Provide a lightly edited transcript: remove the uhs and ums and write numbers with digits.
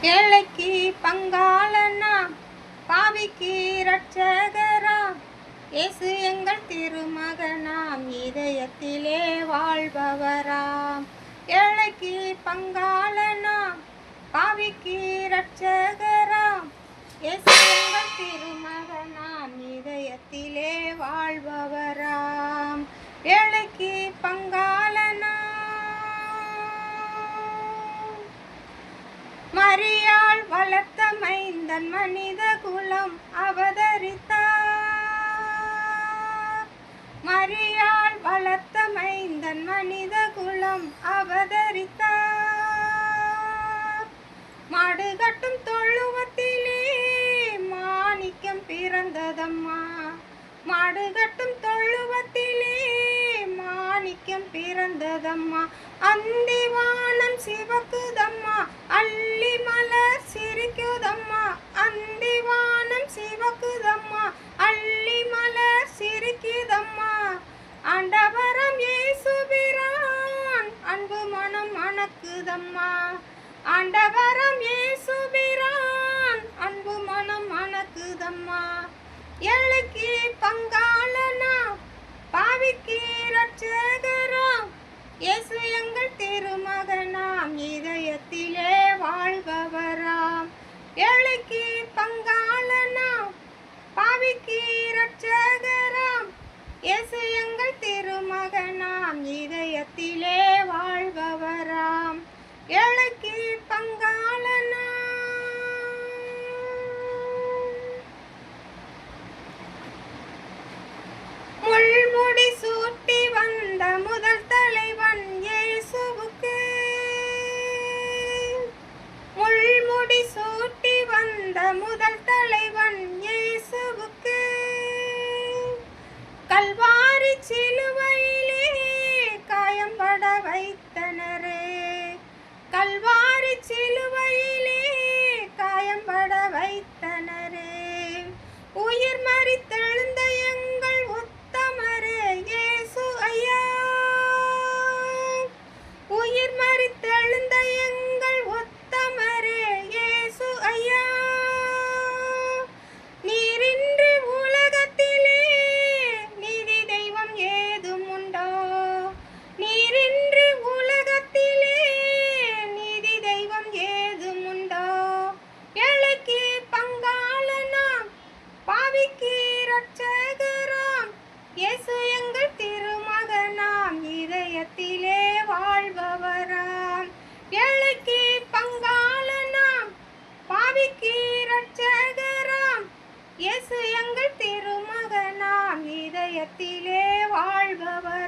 ஏழைக்கு பங்காளனாம், பாவிக்கு இரட்சகராம், இயேசு எங்கள் திருமகனாம், இதயத்திலே வாழ்பவராம். ஏழைக்கு பங்காளனாம், பாவிக்கு இரட்சகராம், இயேசு எங்கள் திருமகனாம், இதயத்திலே வாழ்பவராம். ஏழைக்கு பங்காளனாம். மரியாள் வளர்த்த மைந்தன் மனித குலம் அவதரித்தார். மரியாள் வளர்த்த மைந்தன் மனித குலம் அவதரித்தார். மாடுகட்டும் தொழுவத்திலே மாணிக்கம் பிறந்ததம்மா. மாடுகட்டும் தொழுவத்திலே மாணிக்கம் பிறந்ததம்மா. அந்திவானம் சிவக்குதம்மா, அள்ளி மலர் சிரிக்குதம்மா. அந்திவானம் சிவக்குதம்மா, அள்ளி மலர் சிரிக்குதம்மா. ஆண்டவரம் இயேசுபிரான் அன்பு மனம் மணக்குதம்மா. ஆண்டவரம் இயேசுபிரான் அன்பு மனம் மணக்குதம்மா. ஏழைக்கு பங்காளனாம், பாவிக்கு இரட்சகராம், இயேசு எங்கள் திருமகனாம், இதயத்திலே வாழ்பவராம். ஏழைக்கு பங்காளனாம், பாவிக்கு இரட்சகராம், இயேசு எங்கள் திருமகனாம், இதயத்திலே வாழ்பவராம். ஏழைக்கு பங்காளனாம். முள்முடி சூட்டி வந்த முதல் தலைவன் இயேசுவுக்கு. முள்முடி சூட்டி வந்த முதல் தலைவன் இயேசுவுக்கு. கல்வாரி சிலுவையிலே காயம்பட வைத்தனரே. கல்வாரி சிலுவையிலே காயம்பட வைத்தனரே. உயிர் மரித்தெழுந்த எங்கள் உத்தமரே இயேசு ஐயா. உயிர் மரித்தெழுந்த எங்கள் உத்தமரே இயேசு ஐயா. நீரின்றி உலகத்திலே நீதி தெய்வம் ஏதும் உண்டோ? நீரின்றி உலகத்திலே நீதி தெய்வம் ஏதும் உண்டோ? ஏழைக்கு பங்காளனாம், பாவிக்கு இரட்சகராம், இயேசு எங்கள் திருமகனாம், இதயத்திலே வாழ்பவராம். ஏழைக்கு பங்காளனாம், பாவிக்கு இரட்சகராம், இயேசு எங்கள் திருமகனாம், இதயத்திலே வாழ்பவர்.